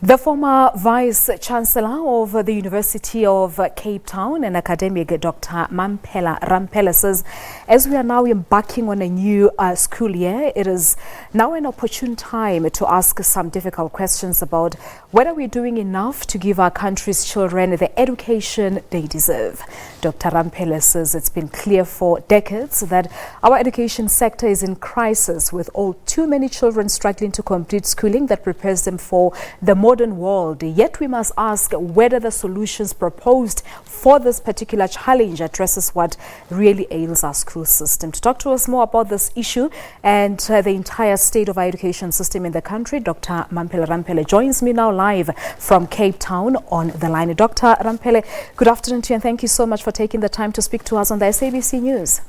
The former Vice-Chancellor of the University of Cape Town and academic Dr. Mamphela Ramphele says, as we are now embarking on a new school year, it is now an opportune time to ask some difficult questions about whether we're doing enough to give our country's children the education they deserve. Dr. Ramphele says it's been clear for decades that our education sector is in crisis, with all too many children struggling to complete schooling that prepares them for the modern world. Yet we must ask whether the solutions proposed for this particular challenge addresses what really ails our school system. To talk to us more about this issue and the entire state of our education system in the country, Dr. Mamphela Ramphele joins me now live from Cape Town on the line. Dr. Ramphele, good afternoon to you and thank you so much for taking the time to speak to us on the SABC News.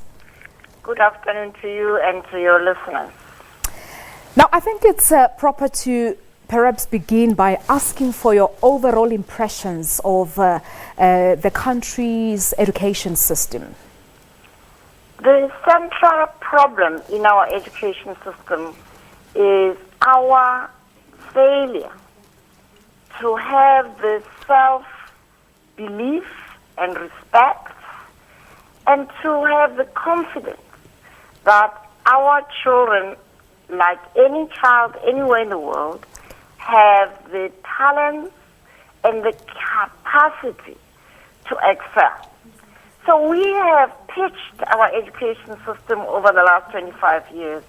Good afternoon to you and to your listeners. Now, I think it's proper to perhaps begin by asking for your overall impressions of the country's education system. The central problem in our education system is our failure to have the self-belief and respect and to have the confidence that our children, like any child anywhere in the world, have the talent and the capacity to excel. So we have pitched our education system over the last 25 years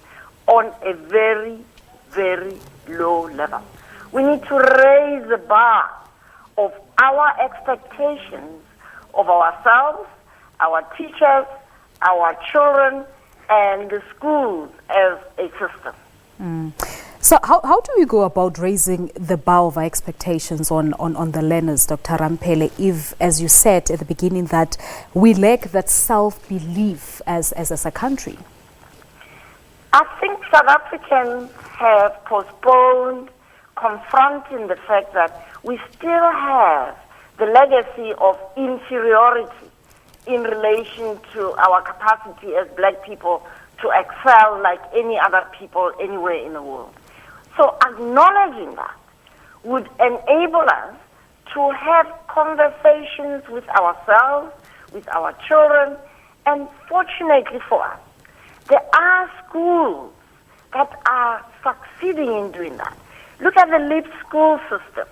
on a very, very low level. We need to raise the bar of our expectations of ourselves, our teachers, our children, and the schools as a system. So how do we go about raising the bar of our expectations on the learners, Dr. Ramphele, if, as you said at the beginning, that we lack that self-belief as a country? I think South Africans have postponed confronting the fact that we still have the legacy of inferiority in relation to our capacity as black people to excel like any other people anywhere in the world. So acknowledging that would enable us to have conversations with ourselves, with our children, and fortunately for us, there are schools that are succeeding in doing that. Look at the LEAP school system.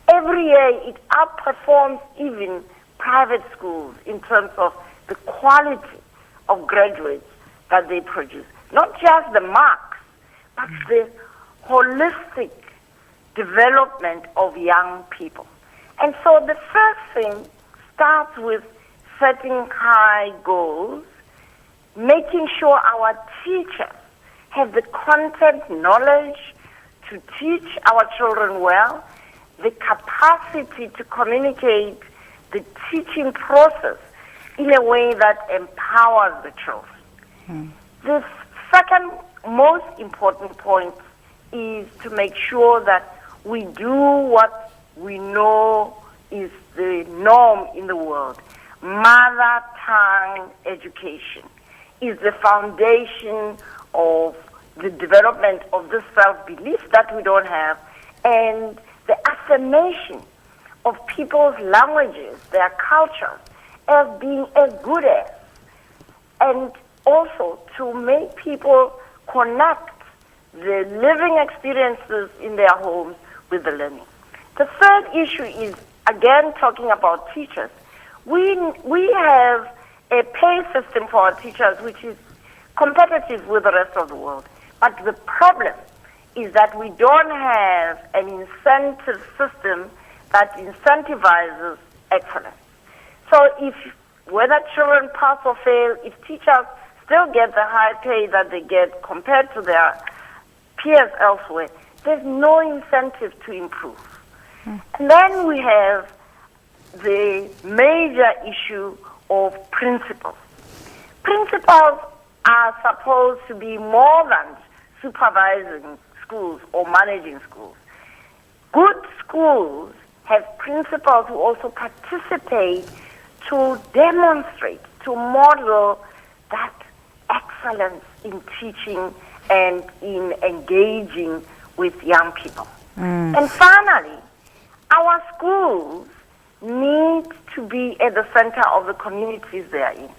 Every year it outperforms even private schools in terms of the quality of graduates that they produce. Not just the marks, but the holistic development of young people. And so the first thing starts with setting high goals, making sure our teachers have the content knowledge to teach our children well, the capacity to communicate the teaching process in a way that empowers the children. The second most important point is to make sure that we do what we know is the norm in the world. Mother tongue education is the foundation of the development of this self-belief that we don't have, and the affirmation of people's languages, their cultures, as being as good as, and also to make people connect the living experiences in their homes with the learning. The third issue is, again, talking about teachers. We have a pay system for our teachers which is competitive with the rest of the world. But the problem is that we don't have an incentive system that incentivizes excellence. So if whether children pass or fail, if teachers still get the high pay that they get compared to their peers elsewhere, there's no incentive to improve. And then we have the major issue of principals. Principals are supposed to be more than supervising schools or managing schools. Good schools have principals who also participate to demonstrate, to model that excellence in teaching and in engaging with young people. And finally, our schools need to be at the center of the communities they are in.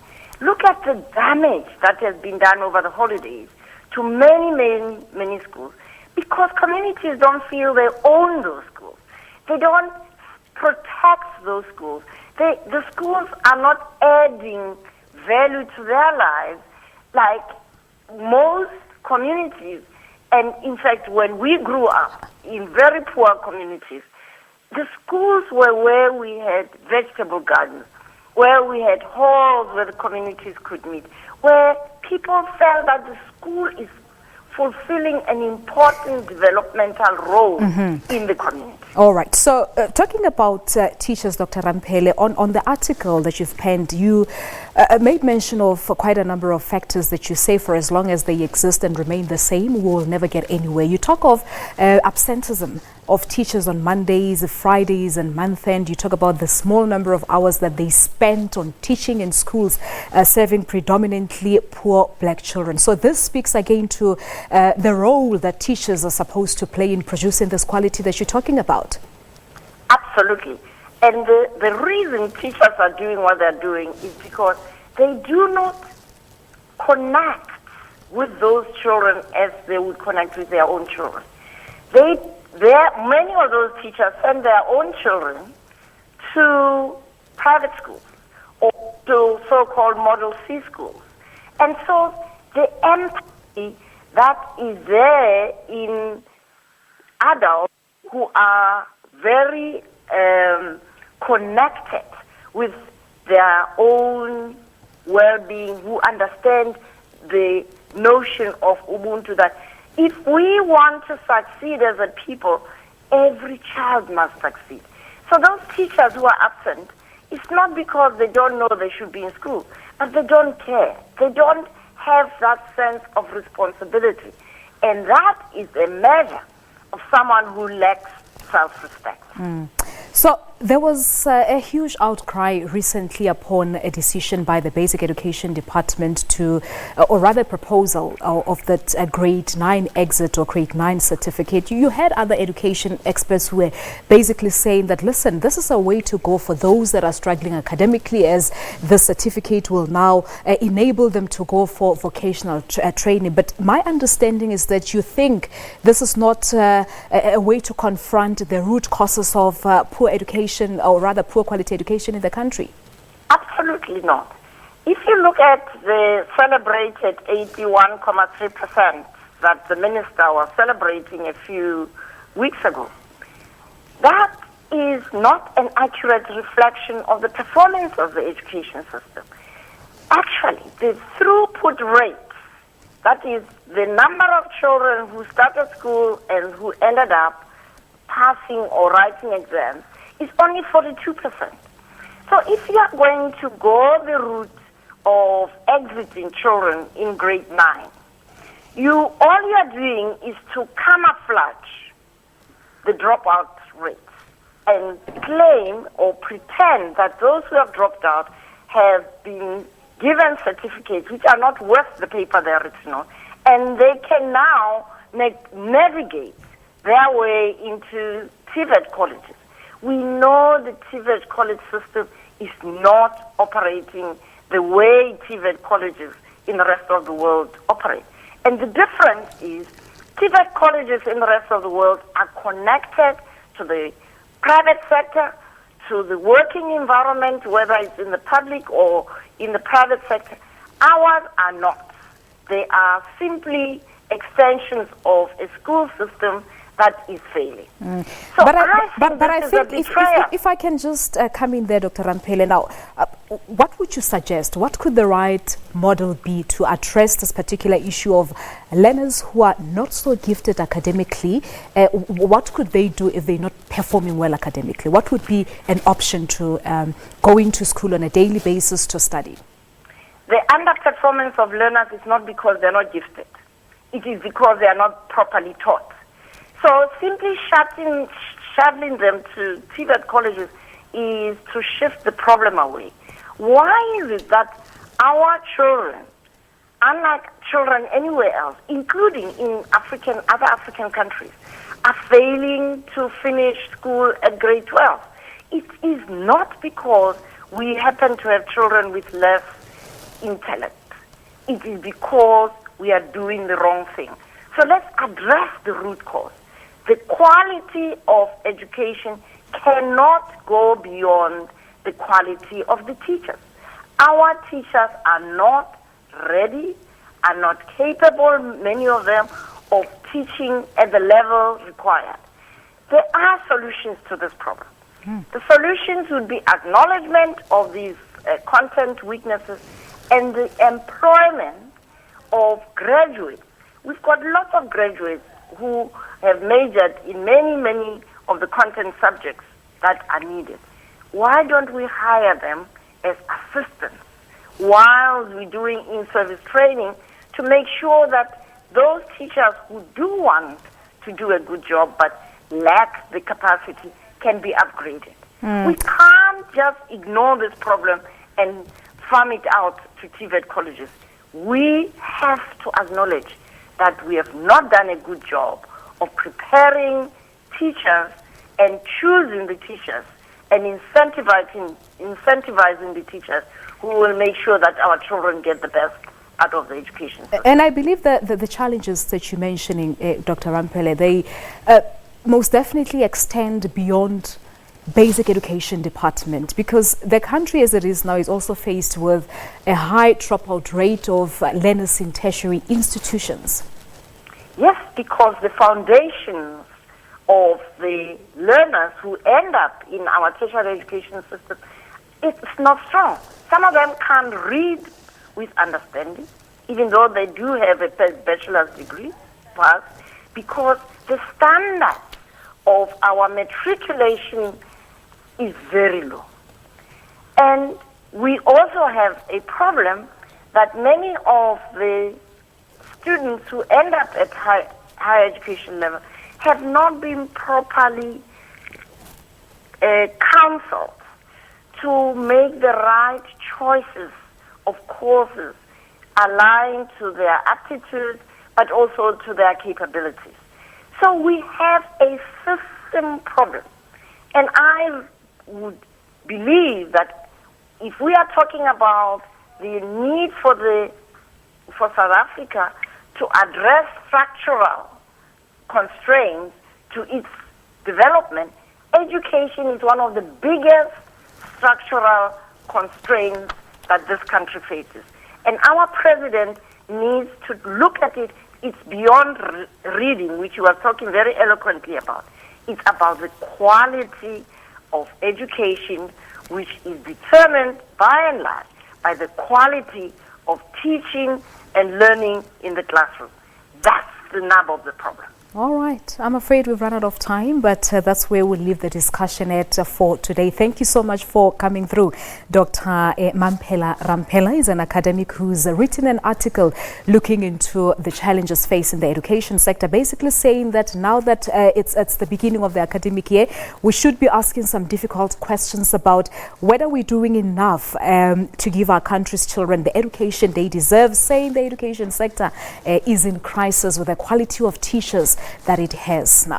Look at the damage that has been done over the holidays to many schools, because communities don't feel they own those schools. They don't protect those schools. The schools are not adding value to their lives like most communities. And in fact, when we grew up in very poor communities, the schools were where we had vegetable gardens, where we had halls where the communities could meet, where people felt that the school is fulfilling an important developmental role in the community. All right. So talking about teachers, Dr. Ramphele, on the article that you've penned, you made mention of quite a number of factors that you say for as long as they exist and remain the same, we will never get anywhere. You talk of absenteeism of teachers on Mondays, Fridays and month end. You talk about the small number of hours that they spent on teaching in schools serving predominantly poor black children. So this speaks again to the role that teachers are supposed to play in producing this quality that you're talking about. Absolutely. And the reason teachers are doing what they're doing is because they do not connect with those children as they would connect with their own children. Many of those teachers send their own children to private schools or to so-called Model C schools. And so the empathy that is there in adults who are very connected with their own well-being, who understand the notion of Ubuntu, that if we want to succeed as a people, every child must succeed. So those teachers who are absent, it's not because they don't know they should be in school, but they don't care. They don't have that sense of responsibility. And that is a measure of someone who lacks self-respect. So there was a huge outcry recently upon a decision by the Basic Education Department to, or rather proposal of that grade 9 exit or grade 9 certificate. You had other education experts who were basically saying that, listen, this is a way to go for those that are struggling academically, as the certificate will now enable them to go for vocational training. But my understanding is that you think this is not a way to confront the root causes of poor education, or rather poor quality education in the country. Absolutely not. If you look at the celebrated 81.3% that the minister was celebrating a few weeks ago, that is not an accurate reflection of the performance of the education system. Actually, the throughput rate, that is the number of children who started school and who ended up passing or writing exams, is only 42%. So if you are going to go the route of exiting children in grade 9, all you are doing is to camouflage the dropout rates and claim or pretend that those who have dropped out have been given certificates which are not worth the paper they're written on, and they can now navigate their way into TVET colleges. We know the TVET college system is not operating the way TVET colleges in the rest of the world operate. And the difference is TVET colleges in the rest of the world are connected to the private sector, to the working environment, whether it's in the public or in the private sector. Ours are not. They are simply extensions of a school system that is failing. So but I think if I can just come in there, Dr. Ramphele, now, what would you suggest? What could the right model be to address this particular issue of learners who are not so gifted academically? What could they do if they're not performing well academically? What would be an option to go into school on a daily basis to study? The underperformance of learners is not because they're not gifted. It is because they are not properly taught. So simply shuttling them to TVET colleges is to shift the problem away. Why is it that our children, unlike children anywhere else, including in other African countries, are failing to finish school at grade 12. It is not because we happen to have children with less intellect. It is because we are doing the wrong thing. So let's address the root cause. The quality of education cannot go beyond the quality of the teachers. Our teachers are not ready, are not capable, many of them, of teaching at the level required. There are solutions to this problem. The solutions would be acknowledgement of these content weaknesses and the employment of graduates. We've got lots of graduates who have majored in many of the content subjects that are needed. Why don't we hire them as assistants while we're doing in-service training to make sure that those teachers who do want to do a good job but lack the capacity can be upgraded? We can't just ignore this problem and farm it out to TVET colleges. We have to acknowledge that we have not done a good job of preparing teachers and choosing the teachers and incentivizing the teachers who will make sure that our children get the best out of the education system. And I believe that the challenges that you're mentioning, Dr. Ramphele, they most definitely extend beyond basic education department, because the country as it is now is also faced with a high dropout rate of learners in tertiary institutions. Yes, because the foundations of the learners who end up in our tertiary education system, it's not strong. Some of them can't read with understanding, even though they do have a bachelor's degree, but because the standard of our matriculation is very low. And we also have a problem that many of the students who end up at higher education level have not been properly counseled to make the right choices of courses aligned to their aptitudes but also to their capabilities. So we have a system problem. And I would believe that if we are talking about the need for South Africa to address structural constraints to its development, education is one of the biggest structural constraints that this country faces. And our president needs to look at it. It's beyond reading, which you are talking very eloquently about. It's about the quality of education, which is determined by and large by the quality of teaching and learning in the classroom. That's the nub of the problem. All right. I'm afraid we've run out of time, but that's where we'll leave the discussion at for today. Thank you so much for coming through. Dr. Mamphela Ramphele is an academic who's written an article looking into the challenges facing the education sector, basically saying that now that it's the beginning of the academic year, we should be asking some difficult questions about whether we're doing enough to give our country's children the education they deserve, saying the education sector is in crisis with the quality of teachers that it has now.